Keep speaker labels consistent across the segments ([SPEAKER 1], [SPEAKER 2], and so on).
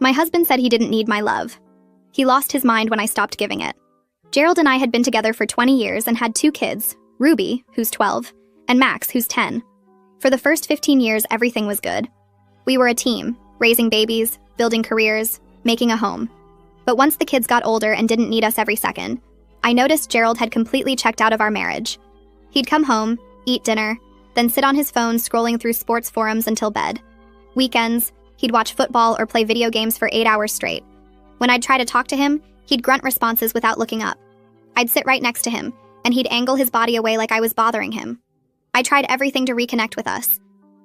[SPEAKER 1] My husband said he didn't need my love. He lost his mind when I stopped giving it. Gerald and I had been together for 20 years and had 2 kids, Ruby, who's 12, and Max, who's 10. For the first 15 years, everything was good. We were a team, raising babies, building careers, making a home. But once the kids got older and didn't need us every second, I noticed Gerald had completely checked out of our marriage. He'd come home, eat dinner, then sit on his phone scrolling through sports forums until bed. Weekends, he'd watch football or play video games for 8 hours straight. When I'd try to talk to him, he'd grunt responses without looking up. I'd sit right next to him, and he'd angle his body away like I was bothering him. I tried everything to reconnect with us.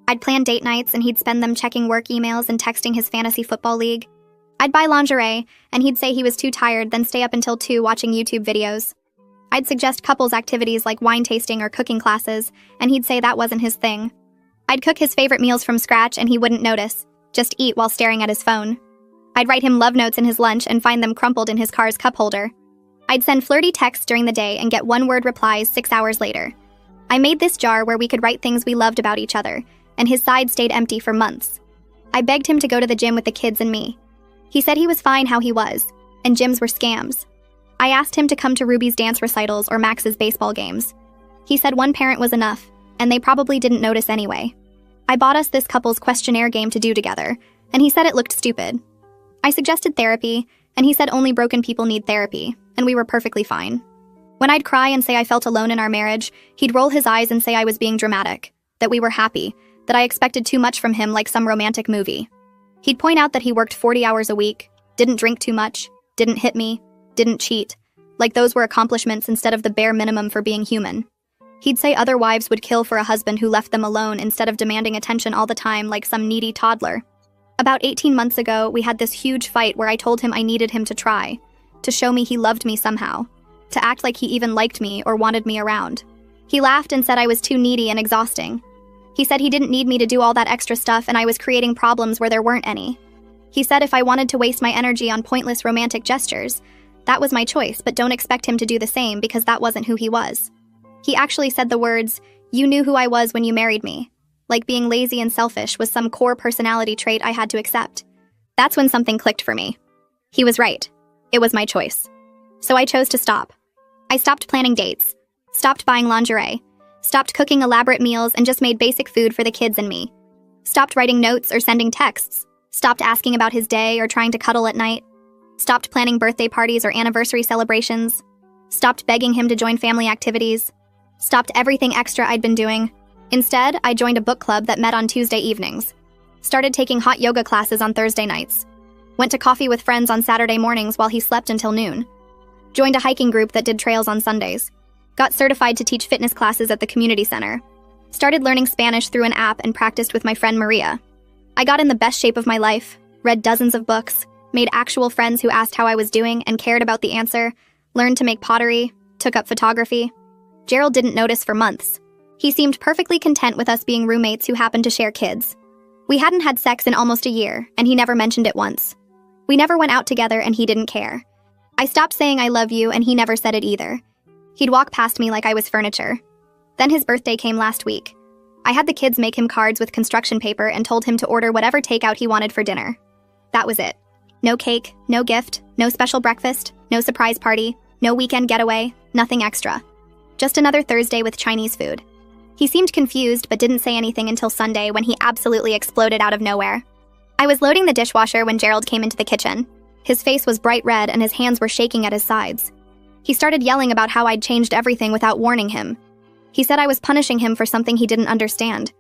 [SPEAKER 1] I'd plan date nights, and he'd spend them checking work emails and texting his fantasy football league. I'd buy lingerie, and he'd say he was too tired, then stay up until 2 watching YouTube videos. I'd suggest couples activities like wine tasting or cooking classes, and he'd say that wasn't his thing. I'd cook his favorite meals from scratch, and he wouldn't notice, just eat while staring at his phone. I'd write him love notes in his lunch and find them crumpled in his car's cup holder. I'd send flirty texts during the day and get one-word replies 6 hours later. I made this jar where we could write things we loved about each other, and his side stayed empty for months. I begged him to go to the gym with the kids and me. He said he was fine how he was, and gyms were scams. I asked him to come to Ruby's dance recitals or Max's baseball games. He said one parent was enough, and they probably didn't notice anyway. I bought us this couple's questionnaire game to do together, and he said it looked stupid. I suggested therapy, and he said only broken people need therapy, and we were perfectly fine. When I'd cry and say I felt alone in our marriage, he'd roll his eyes and say I was being dramatic, that we were happy, that I expected too much from him like some romantic movie. He'd point out that he worked 40 hours a week, didn't drink too much, didn't hit me, didn't cheat, like those were accomplishments instead of the bare minimum for being human. He'd say other wives would kill for a husband who left them alone instead of demanding attention all the time like some needy toddler. About 18 months ago, we had this huge fight where I told him I needed him to try, to show me he loved me somehow, to act like he even liked me or wanted me around. He laughed and said I was too needy and exhausting. He said he didn't need me to do all that extra stuff and I was creating problems where there weren't any. He said if I wanted to waste my energy on pointless romantic gestures, that was my choice, but don't expect him to do the same because that wasn't who he was. He actually said the words, "You knew who I was when you married me," like being lazy and selfish was some core personality trait I had to accept. That's when something clicked for me. He was right. It was my choice. So I chose to stop. I stopped planning dates, stopped buying lingerie, stopped cooking elaborate meals and just made basic food for the kids and me. Stopped writing notes or sending texts, stopped asking about his day or trying to cuddle at night, stopped planning birthday parties or anniversary celebrations, stopped begging him to join family activities, stopped everything extra I'd been doing. Instead, I joined a book club that met on Tuesday evenings, started taking hot yoga classes on Thursday nights, went to coffee with friends on Saturday mornings while he slept until noon, joined a hiking group that did trails on Sundays, got certified to teach fitness classes at the community center, started learning Spanish through an app and practiced with my friend Maria. I got in the best shape of my life, read dozens of books, made actual friends who asked how I was doing and cared about the answer, learned to make pottery, took up photography. Gerald didn't notice for months. He seemed perfectly content with us being roommates who happened to share kids. We hadn't had sex in almost a year, and he never mentioned it once. We never went out together and he didn't care. I stopped saying I love you and he never said it either. He'd walk past me like I was furniture. Then his birthday came last week. I had the kids make him cards with construction paper and told him to order whatever takeout he wanted for dinner. That was it. No cake, no gift, no special breakfast, no surprise party, no weekend getaway, nothing extra. Just another Thursday with Chinese food. He seemed confused but didn't say anything until Sunday when he absolutely exploded out of nowhere. I was loading the dishwasher when Gerald came into the kitchen. His face was bright red and his hands were shaking at his sides. He started yelling about how I'd changed everything without warning him. He said I was punishing him for something he didn't understand.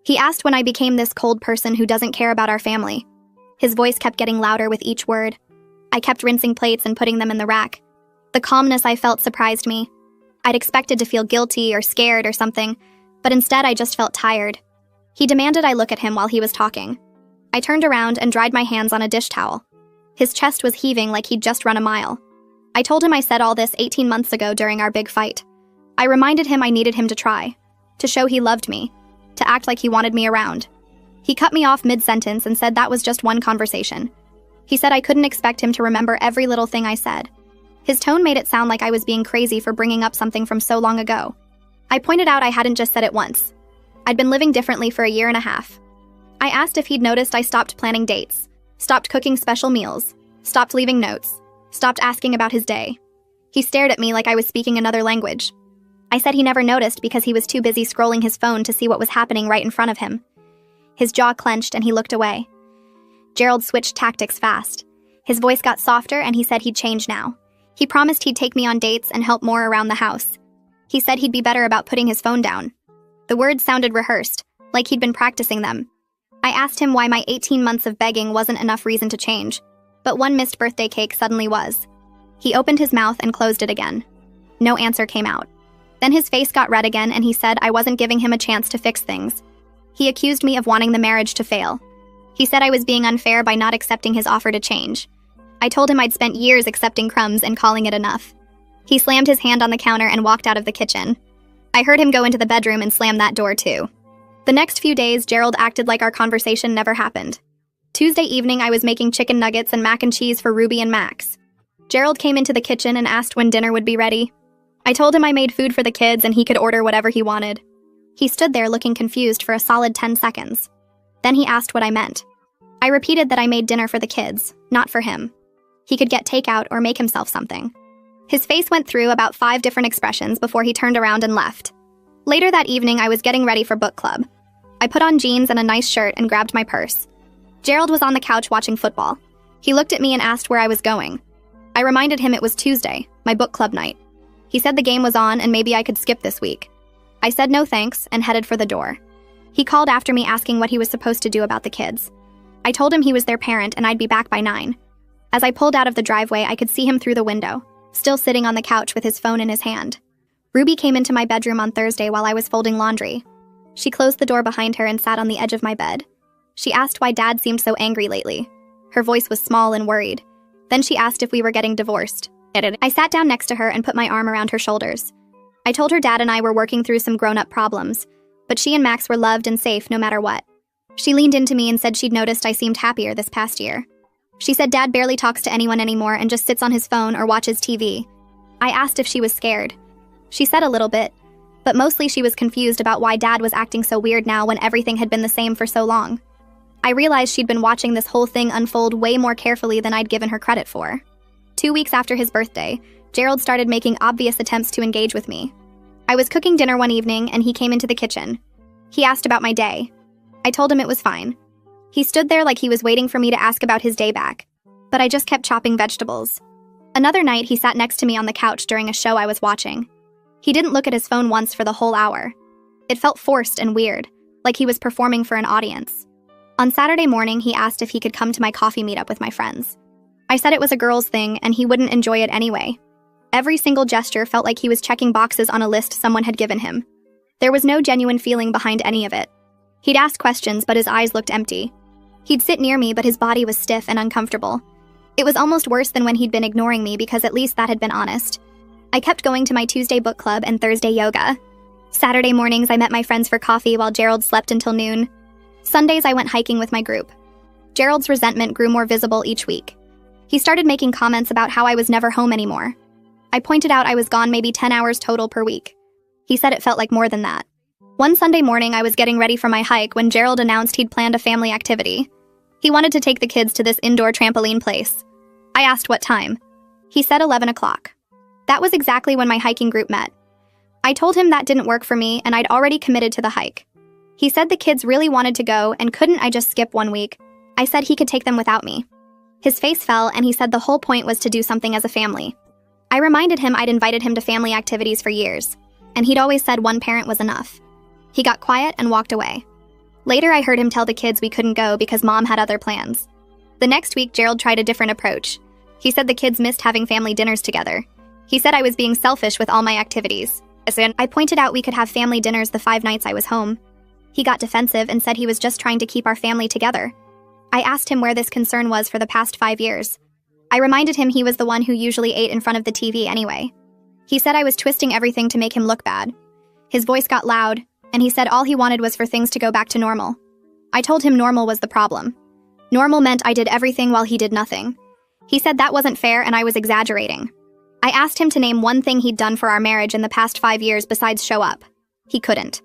[SPEAKER 1] He asked when I became this cold person who doesn't care about our family. His voice kept getting louder with each word. I kept rinsing plates and putting them in the rack. The calmness I felt surprised me. I'd expected to feel guilty or scared or something, but instead I just felt tired. He demanded I look at him while he was talking. I turned around and dried my hands on a dish towel. His chest was heaving like he'd just run a mile. I told him I said all this 18 months ago during our big fight. I reminded him I needed him to try, to show he loved me, to act like he wanted me around. He cut me off mid-sentence and said that was just one conversation. He said I couldn't expect him to remember every little thing I said. His tone made it sound like I was being crazy for bringing up something from so long ago. I pointed out I hadn't just said it once. I'd been living differently for a year and a half. I asked if he'd noticed I stopped planning dates, Stopped cooking special meals. Stopped leaving notes. Stopped asking about his day. He stared at me like I was speaking another language. I said he never noticed because he was too busy scrolling his phone to see what was happening right in front of him. His jaw clenched and he looked away. Gerald switched tactics fast. His voice got softer and he said he'd change now. He promised he'd take me on dates and help more around the house. He said he'd be better about putting his phone down. The words sounded rehearsed, like he'd been practicing them. I asked him why my 18 months of begging wasn't enough reason to change, but one missed birthday cake suddenly was. He opened his mouth and closed it again. No answer came out. Then his face got red again and he said I wasn't giving him a chance to fix things. He accused me of wanting the marriage to fail. He said I was being unfair by not accepting his offer to change. I told him I'd spent years accepting crumbs and calling it enough. He slammed his hand on the counter and walked out of the kitchen. I heard him go into the bedroom and slam that door too. The next few days, Gerald acted like our conversation never happened. Tuesday evening, I was making chicken nuggets and mac and cheese for Ruby and Max. Gerald came into the kitchen and asked when dinner would be ready. I told him I made food for the kids and he could order whatever he wanted. He stood there looking confused for a solid 10 seconds. Then he asked what I meant. I repeated that I made dinner for the kids, not for him. He could get takeout or make himself something. His face went through about 5 different expressions before he turned around and left. Later that evening, I was getting ready for book club. I put on jeans and a nice shirt and grabbed my purse. Gerald was on the couch watching football. He looked at me and asked where I was going. I reminded him it was Tuesday, my book club night. He said the game was on and maybe I could skip this week. I said no thanks and headed for the door. He called after me asking what he was supposed to do about the kids. I told him he was their parent and I'd be back by 9. As I pulled out of the driveway, I could see him through the window, still sitting on the couch with his phone in his hand. Ruby came into my bedroom on Thursday while I was folding laundry. She closed the door behind her and sat on the edge of my bed. She asked why Dad seemed so angry lately. Her voice was small and worried. Then she asked if we were getting divorced. I sat down next to her and put my arm around her shoulders. I told her Dad and I were working through some grown-up problems, but she and Max were loved and safe no matter what. She leaned into me and said she'd noticed I seemed happier this past year. She said Dad barely talks to anyone anymore and just sits on his phone or watches TV. I asked if she was scared. She said a little bit, but mostly she was confused about why Dad was acting so weird now when everything had been the same for so long. I realized she'd been watching this whole thing unfold way more carefully than I'd given her credit for. 2 weeks after his birthday, Gerald started making obvious attempts to engage with me. I was cooking dinner one evening and he came into the kitchen. He asked about my day. I told him it was fine. He stood there like he was waiting for me to ask about his day back, but I just kept chopping vegetables. Another night, he sat next to me on the couch during a show I was watching. He didn't look at his phone once for the whole hour. It felt forced and weird, like he was performing for an audience. On Saturday morning, he asked if he could come to my coffee meetup with my friends. I said it was a girls' thing and he wouldn't enjoy it anyway. Every single gesture felt like he was checking boxes on a list someone had given him. There was no genuine feeling behind any of it. He'd ask questions, but his eyes looked empty. He'd sit near me, but his body was stiff and uncomfortable. It was almost worse than when he'd been ignoring me because at least that had been honest. I kept going to my Tuesday book club and Thursday yoga. Saturday mornings, I met my friends for coffee while Gerald slept until noon. Sundays, I went hiking with my group. Gerald's resentment grew more visible each week. He started making comments about how I was never home anymore. I pointed out I was gone maybe 10 hours total per week. He said it felt like more than that. One Sunday morning, I was getting ready for my hike when Gerald announced he'd planned a family activity. He wanted to take the kids to this indoor trampoline place. I asked what time. He said 11 o'clock. That was exactly when my hiking group met. I told him that didn't work for me and I'd already committed to the hike. He said the kids really wanted to go and couldn't I just skip 1 week. I said he could take them without me. His face fell and he said the whole point was to do something as a family. I reminded him I'd invited him to family activities for years, and he'd always said one parent was enough. He got quiet and walked away. Later, I heard him tell the kids we couldn't go because Mom had other plans. The next week, Gerald tried a different approach. He said the kids missed having family dinners together. He said I was being selfish with all my activities. I pointed out we could have family dinners the 5 nights I was home. He got defensive and said he was just trying to keep our family together. I asked him where this concern was for the past 5 years. I reminded him he was the one who usually ate in front of the TV anyway. He said I was twisting everything to make him look bad. His voice got loud, and he said all he wanted was for things to go back to normal. I told him normal was the problem. Normal meant I did everything while he did nothing. He said that wasn't fair and I was exaggerating. I asked him to name one thing he'd done for our marriage in the past 5 years besides show up. He couldn't.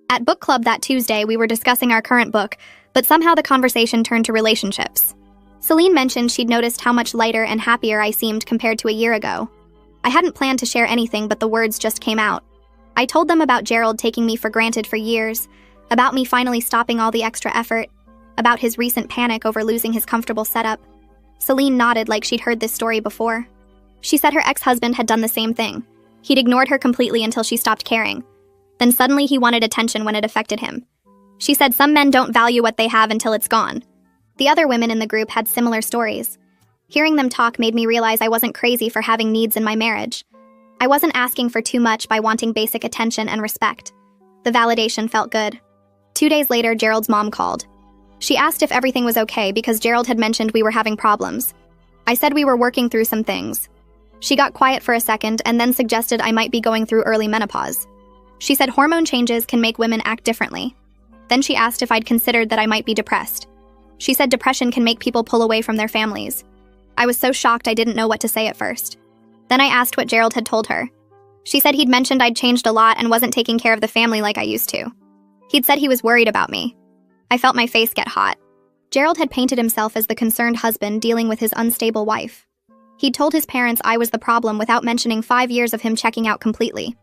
[SPEAKER 1] At book club that Tuesday, we were discussing our current book, but somehow the conversation turned to relationships. Celine mentioned she'd noticed how much lighter and happier I seemed compared to a year ago. I hadn't planned to share anything, but the words just came out. I told them about Gerald taking me for granted for years, about me finally stopping all the extra effort, about his recent panic over losing his comfortable setup. Celine nodded like she'd heard this story before. She said her ex-husband had done the same thing. He'd ignored her completely until she stopped caring. Then suddenly he wanted attention when it affected him. She said some men don't value what they have until it's gone. The other women in the group had similar stories. Hearing them talk made me realize I wasn't crazy for having needs in my marriage. I wasn't asking for too much by wanting basic attention and respect. The validation felt good. 2 days later, Gerald's mom called. She asked if everything was okay because Gerald had mentioned we were having problems. I said we were working through some things. She got quiet for a second and then suggested I might be going through early menopause. She said hormone changes can make women act differently. Then she asked if I'd considered that I might be depressed. She said depression can make people pull away from their families. I was so shocked I didn't know what to say at first. Then I asked what Gerald had told her. She said he'd mentioned I'd changed a lot and wasn't taking care of the family like I used to. He'd said he was worried about me. I felt my face get hot. Gerald had painted himself as the concerned husband dealing with his unstable wife. He'd told his parents I was the problem without mentioning 5 years of him checking out completely.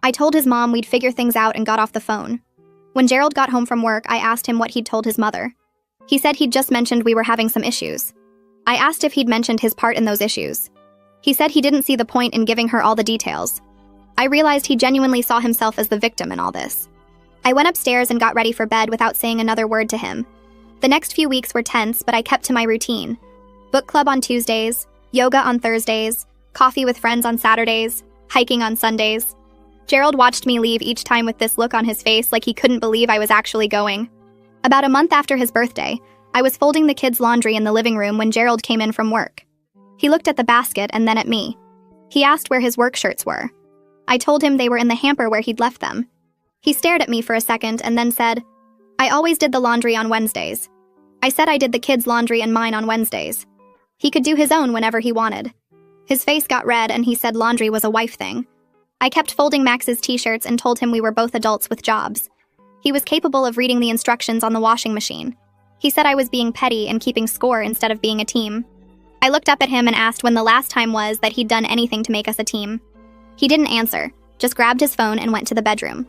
[SPEAKER 1] I told his mom we'd figure things out and got off the phone. When Gerald got home from work, I asked him what he'd told his mother. He said he'd just mentioned we were having some issues. I asked if he'd mentioned his part in those issues. He said he didn't see the point in giving her all the details. I realized he genuinely saw himself as the victim in all this. I went upstairs and got ready for bed without saying another word to him. The next few weeks were tense, but I kept to my routine. Book club on Tuesdays, yoga on Thursdays, coffee with friends on Saturdays, hiking on Sundays. Gerald watched me leave each time with this look on his face like he couldn't believe I was actually going. About a month after his birthday, I was folding the kids' laundry in the living room when Gerald came in from work. He looked at the basket and then at me. He asked where his work shirts were. I told him they were in the hamper where he'd left them. He stared at me for a second and then said, "I always did the laundry on Wednesdays." I said I did the kids' laundry and mine on Wednesdays. He could do his own whenever he wanted. His face got red and he said laundry was a wife thing. I kept folding Max's t-shirts and told him we were both adults with jobs. He was capable of reading the instructions on the washing machine. He said I was being petty and keeping score instead of being a team. I looked up at him and asked when the last time was that he'd done anything to make us a team. He didn't answer, just grabbed his phone and went to the bedroom.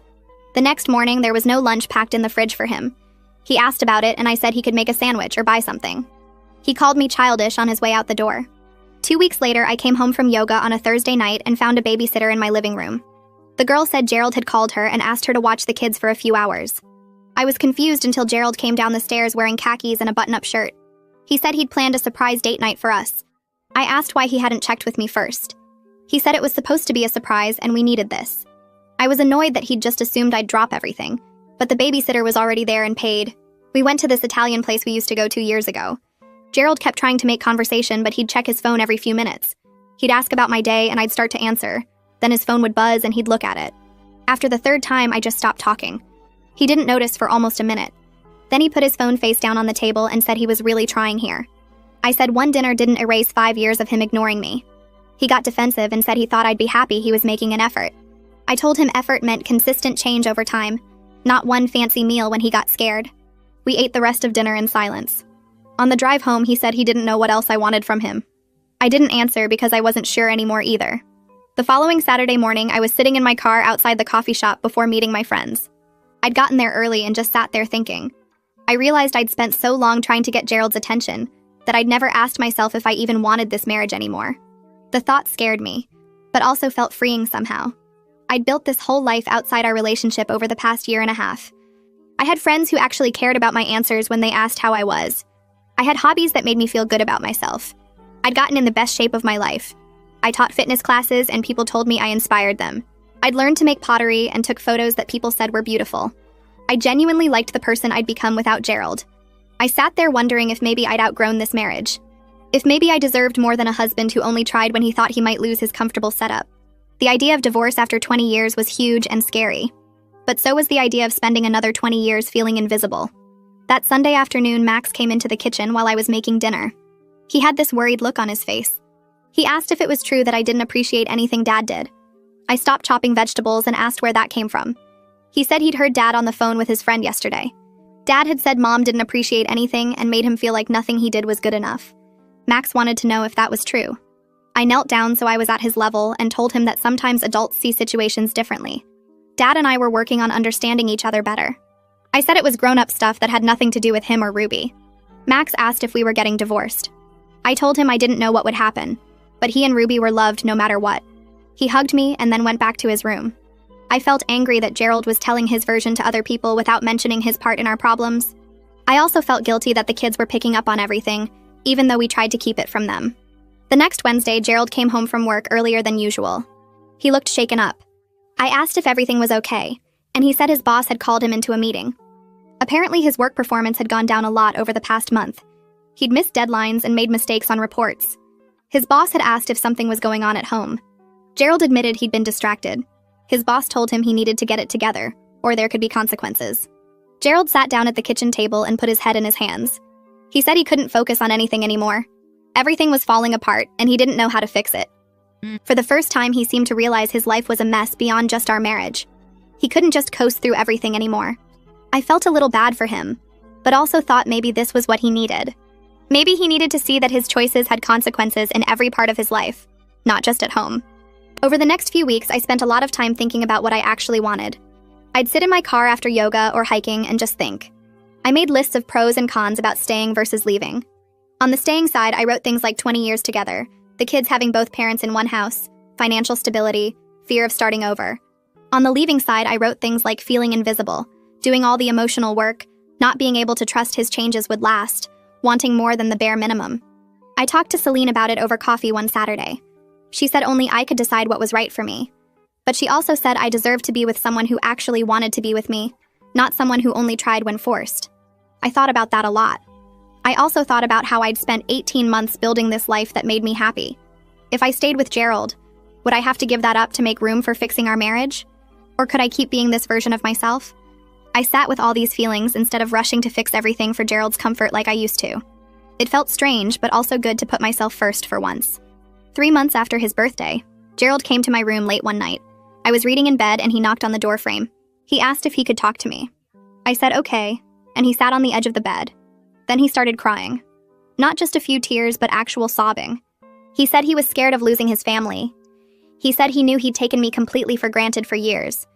[SPEAKER 1] The next morning, there was no lunch packed in the fridge for him. He asked about it and I said he could make a sandwich or buy something. He called me childish on his way out the door. 2 weeks later, I came home from yoga on a Thursday night and found a babysitter in my living room. The girl said Gerald had called her and asked her to watch the kids for a few hours. I was confused until Gerald came down the stairs wearing khakis and a button-up shirt. He said he'd planned a surprise date night for us. I asked why he hadn't checked with me first. He said it was supposed to be a surprise and we needed this. I was annoyed that he'd just assumed I'd drop everything, but the babysitter was already there and paid. We went to this Italian place we used to go 2 years ago. Gerald kept trying to make conversation, but he'd check his phone every few minutes. He'd ask about my day and I'd start to answer. Then his phone would buzz and he'd look at it. After the third time, I just stopped talking. He didn't notice for almost a minute. Then he put his phone face down on the table and said he was really trying here. I said one dinner didn't erase 5 years of him ignoring me. He got defensive and said he thought I'd be happy he was making an effort. I told him effort meant consistent change over time, not one fancy meal when he got scared. We ate the rest of dinner in silence. On the drive home, he said he didn't know what else I wanted from him. I didn't answer because I wasn't sure anymore either. The following Saturday morning, I was sitting in my car outside the coffee shop before meeting my friends. I'd gotten there early and just sat there thinking. I realized I'd spent so long trying to get Gerald's attention that I'd never asked myself if I even wanted this marriage anymore. The thought scared me, but also felt freeing somehow. I'd built this whole life outside our relationship over the past year and a half. I had friends who actually cared about my answers when they asked how I was. I had hobbies that made me feel good about myself. I'd gotten in the best shape of my life. I taught fitness classes and people told me I inspired them. I'd learned to make pottery and took photos that people said were beautiful. I genuinely liked the person I'd become without Gerald. I sat there wondering if maybe I'd outgrown this marriage. If maybe I deserved more than a husband who only tried when he thought he might lose his comfortable setup. The idea of divorce after 20 years was huge and scary. But so was the idea of spending another 20 years feeling invisible. That Sunday afternoon, Max came into the kitchen while I was making dinner. He had this worried look on his face. He asked if it was true that I didn't appreciate anything Dad did. I stopped chopping vegetables and asked where that came from. He said he'd heard Dad on the phone with his friend yesterday. Dad had said Mom didn't appreciate anything and made him feel like nothing he did was good enough. Max wanted to know if that was true. I knelt down so I was at his level and told him that sometimes adults see situations differently. Dad and I were working on understanding each other better. I said it was grown-up stuff that had nothing to do with him or Ruby. Max asked if we were getting divorced. I told him I didn't know what would happen, but he and Ruby were loved no matter what. He hugged me and then went back to his room. I felt angry that Gerald was telling his version to other people without mentioning his part in our problems. I also felt guilty that the kids were picking up on everything, even though we tried to keep it from them. The next Wednesday, Gerald came home from work earlier than usual. He looked shaken up. I asked if everything was okay, and he said his boss had called him into a meeting. Apparently, his work performance had gone down a lot over the past month. He'd missed deadlines and made mistakes on reports. His boss had asked if something was going on at home. Gerald admitted he'd been distracted. His boss told him he needed to get it together, or there could be consequences. Gerald sat down at the kitchen table and put his head in his hands. He said he couldn't focus on anything anymore. Everything was falling apart, and he didn't know how to fix it. For the first time, he seemed to realize his life was a mess beyond just our marriage. He couldn't just coast through everything anymore. I felt a little bad for him, but also thought maybe this was what he needed. Maybe he needed to see that his choices had consequences in every part of his life, not just at home. Over the next few weeks, I spent a lot of time thinking about what I actually wanted. I'd sit in my car after yoga or hiking and just think. I made lists of pros and cons about staying versus leaving. On the staying side, I wrote things like 20 years together, the kids having both parents in one house, financial stability, fear of starting over. On the leaving side, I wrote things like feeling invisible, doing all the emotional work, not being able to trust his changes would last, wanting more than the bare minimum. I talked to Celine about it over coffee one Saturday. She said only I could decide what was right for me. But she also said I deserved to be with someone who actually wanted to be with me, not someone who only tried when forced. I thought about that a lot. I also thought about how I'd spent 18 months building this life that made me happy. If I stayed with Gerald, would I have to give that up to make room for fixing our marriage? Or could I keep being this version of myself? I sat with all these feelings instead of rushing to fix everything for Gerald's comfort like I used to. It felt strange, but also good to put myself first for once. 3 months after his birthday, Gerald came to my room late one night. I was reading in bed and he knocked on the door frame. He asked if he could talk to me. I said okay, and he sat on the edge of the bed. Then he started crying. Not just a few tears, but actual sobbing. He said he was scared of losing his family. He said he knew he'd taken me completely for granted for years.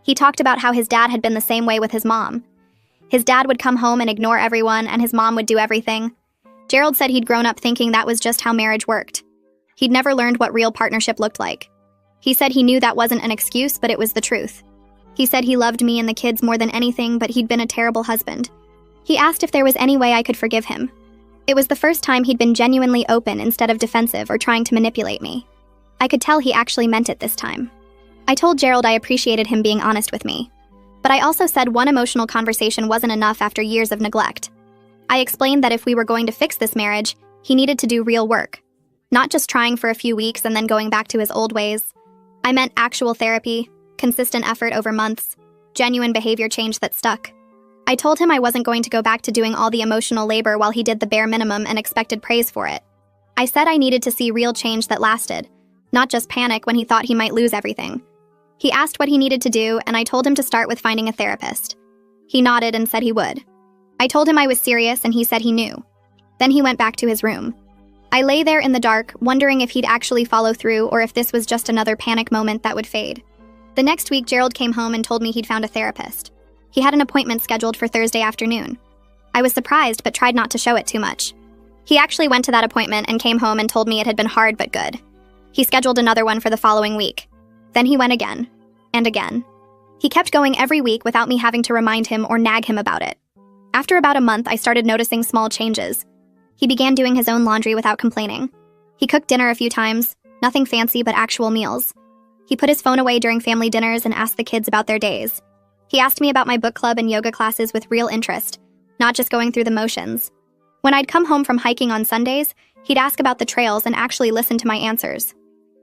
[SPEAKER 1] He talked about how his dad had been the same way with his mom. His dad would come home and ignore everyone, and his mom would do everything. Gerald said he'd grown up thinking that was just how marriage worked. He'd never learned what real partnership looked like. He said he knew that wasn't an excuse, but it was the truth. He said he loved me and the kids more than anything, but he'd been a terrible husband. He asked if there was any way I could forgive him. It was the first time he'd been genuinely open instead of defensive or trying to manipulate me. I could tell he actually meant it this time. I told Gerald I appreciated him being honest with me. But I also said one emotional conversation wasn't enough after years of neglect. I explained that if we were going to fix this marriage, he needed to do real work. Not just trying for a few weeks and then going back to his old ways. I meant actual therapy, consistent effort over months, genuine behavior change that stuck. I told him I wasn't going to go back to doing all the emotional labor while he did the bare minimum and expected praise for it. I said I needed to see real change that lasted, not just panic when he thought he might lose everything. He asked what he needed to do, and I told him to start with finding a therapist. He nodded and said he would. I told him I was serious, and he said he knew. Then he went back to his room. I lay there in the dark, wondering if he'd actually follow through or if this was just another panic moment that would fade. The next week, Gerald came home and told me he'd found a therapist. He had an appointment scheduled for Thursday afternoon. I was surprised, but tried not to show it too much. He actually went to that appointment and came home and told me it had been hard but good. He scheduled another one for the following week. Then he went again. And again. He kept going every week without me having to remind him or nag him about it. After about a month, I started noticing small changes. He began doing his own laundry without complaining. He cooked dinner a few times, nothing fancy but actual meals. He put his phone away during family dinners and asked the kids about their days. He asked me about my book club and yoga classes with real interest, not just going through the motions. When I'd come home from hiking on Sundays, he'd ask about the trails and actually listen to my answers.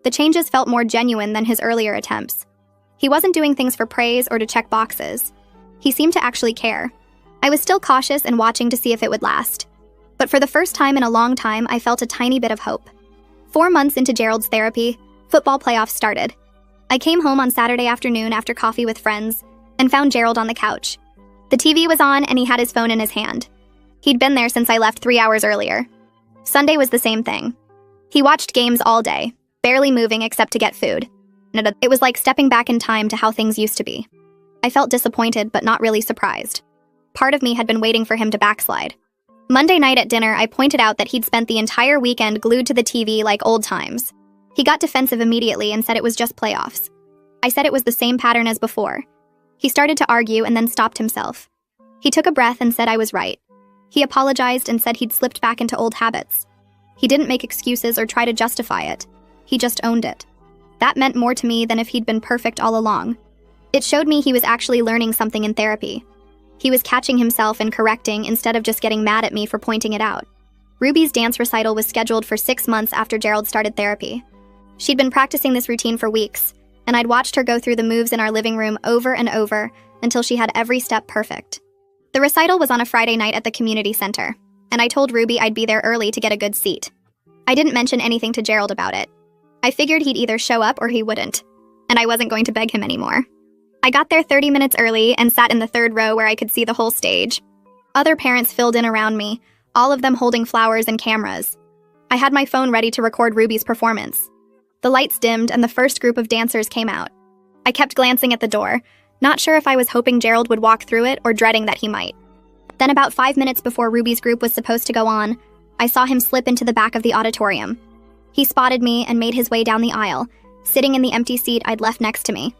[SPEAKER 1] The changes felt more genuine than his earlier attempts. He wasn't doing things for praise or to check boxes. He seemed to actually care. I was still cautious and watching to see if it would last. But for the first time in a long time, I felt a tiny bit of hope. 4 months into Gerald's therapy, football playoffs started. I came home on Saturday afternoon after coffee with friends and found Gerald on the couch. The TV was on and he had his phone in his hand. He'd been there since I left 3 hours earlier. Sunday was the same thing. He watched games all day, barely moving except to get food. It was like stepping back in time to how things used to be. I felt disappointed but not really surprised. Part of me had been waiting for him to backslide. Monday night at dinner, I pointed out that he'd spent the entire weekend glued to the TV like old times. He got defensive immediately and said it was just playoffs. I said it was the same pattern as before. He started to argue and then stopped himself. He took a breath and said I was right. He apologized and said he'd slipped back into old habits. He didn't make excuses or try to justify it. He just owned it. That meant more to me than if he'd been perfect all along. It showed me he was actually learning something in therapy. He was catching himself and correcting instead of just getting mad at me for pointing it out. Ruby's dance recital was scheduled for 6 months after Gerald started therapy. She'd been practicing this routine for weeks, and I'd watched her go through the moves in our living room over and over until she had every step perfect. The recital was on a Friday night at the community center, and I told Ruby I'd be there early to get a good seat. I didn't mention anything to Gerald about it. I figured he'd either show up or he wouldn't, and I wasn't going to beg him anymore. I got there 30 minutes early and sat in the third row where I could see the whole stage. Other parents filled in around me, all of them holding flowers and cameras. I had my phone ready to record Ruby's performance. The lights dimmed and the first group of dancers came out. I kept glancing at the door, not sure if I was hoping Gerald would walk through it or dreading that he might. Then about 5 minutes before Ruby's group was supposed to go on, I saw him slip into the back of the auditorium. He spotted me and made his way down the aisle, sitting in the empty seat I'd left next to me.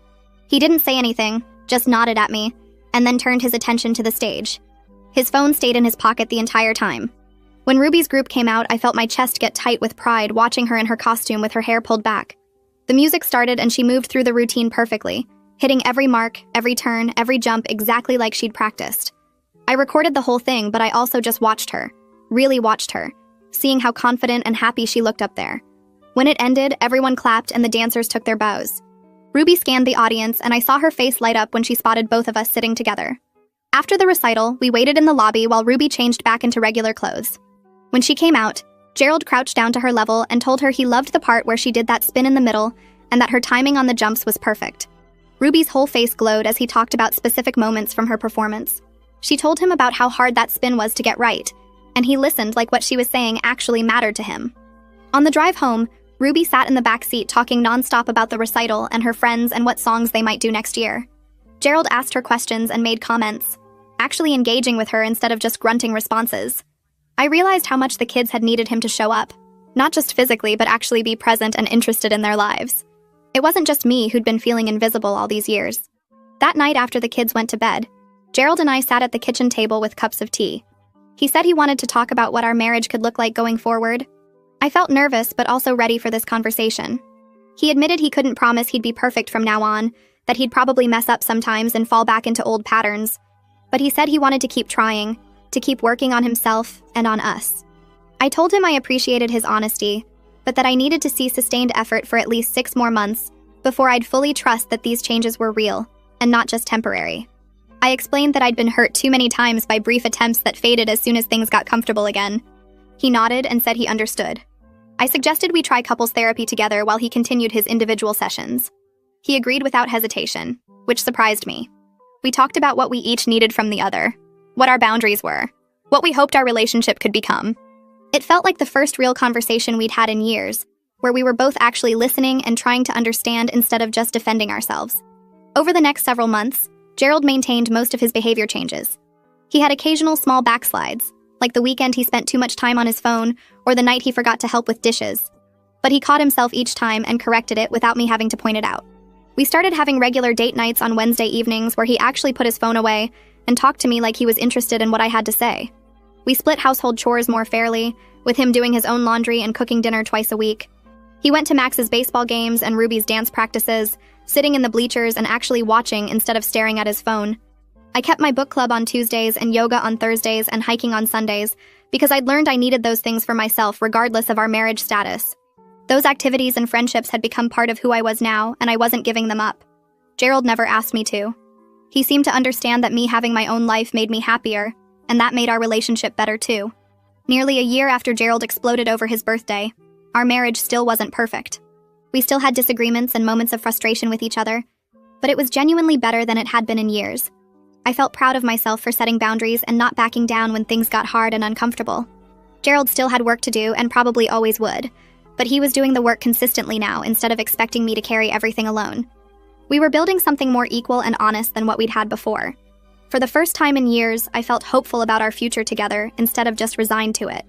[SPEAKER 1] He didn't say anything, just nodded at me, and then turned his attention to the stage. His phone stayed in his pocket the entire time. When Ruby's group came out, I felt my chest get tight with pride watching her in her costume with her hair pulled back. The music started and she moved through the routine perfectly, hitting every mark, every turn, every jump exactly like she'd practiced. I recorded the whole thing, but I also just watched her, really watched her, seeing how confident and happy she looked up there. When it ended, everyone clapped and the dancers took their bows. Ruby scanned the audience, and I saw her face light up when she spotted both of us sitting together. After the recital, we waited in the lobby while Ruby changed back into regular clothes. When she came out, Gerald crouched down to her level and told her he loved the part where she did that spin in the middle and that her timing on the jumps was perfect. Ruby's whole face glowed as he talked about specific moments from her performance. She told him about how hard that spin was to get right, and he listened like what she was saying actually mattered to him. On the drive home, Ruby sat in the back seat talking nonstop about the recital and her friends and what songs they might do next year. Gerald asked her questions and made comments, actually engaging with her instead of just grunting responses. I realized how much the kids had needed him to show up, not just physically but actually be present and interested in their lives. It wasn't just me who'd been feeling invisible all these years. That night after the kids went to bed, Gerald and I sat at the kitchen table with cups of tea. He said he wanted to talk about what our marriage could look like going forward. I felt nervous but also ready for this conversation. He admitted he couldn't promise he'd be perfect from now on, that he'd probably mess up sometimes and fall back into old patterns. But he said he wanted to keep trying, to keep working on himself and on us. I told him I appreciated his honesty, but that I needed to see sustained effort for at least 6 more months before I'd fully trust that these changes were real and not just temporary. I explained that I'd been hurt too many times by brief attempts that faded as soon as things got comfortable again. He nodded and said he understood. I suggested we try couples therapy together while he continued his individual sessions. He agreed without hesitation, which surprised me. We talked about what we each needed from the other, what our boundaries were, what we hoped our relationship could become. It felt like the first real conversation we'd had in years, where we were both actually listening and trying to understand instead of just defending ourselves. Over the next several months, Gerald maintained most of his behavior changes. He had occasional small backslides, like the weekend he spent too much time on his phone or the night he forgot to help with dishes. But he caught himself each time and corrected it without me having to point it out. We started having regular date nights on Wednesday evenings where he actually put his phone away and talked to me like he was interested in what I had to say. We split household chores more fairly, with him doing his own laundry and cooking dinner twice a week. He went to Max's baseball games and Ruby's dance practices, sitting in the bleachers and actually watching instead of staring at his phone. I kept my book club on Tuesdays and yoga on Thursdays and hiking on Sundays because I'd learned I needed those things for myself regardless of our marriage status. Those activities and friendships had become part of who I was now, and I wasn't giving them up. Gerald never asked me to. He seemed to understand that me having my own life made me happier, and that made our relationship better too. Nearly a year after Gerald exploded over his birthday, our marriage still wasn't perfect. We still had disagreements and moments of frustration with each other, but it was genuinely better than it had been in years. I felt proud of myself for setting boundaries and not backing down when things got hard and uncomfortable. Gerald still had work to do and probably always would, but he was doing the work consistently now instead of expecting me to carry everything alone. We were building something more equal and honest than what we'd had before. For the first time in years, I felt hopeful about our future together instead of just resigned to it.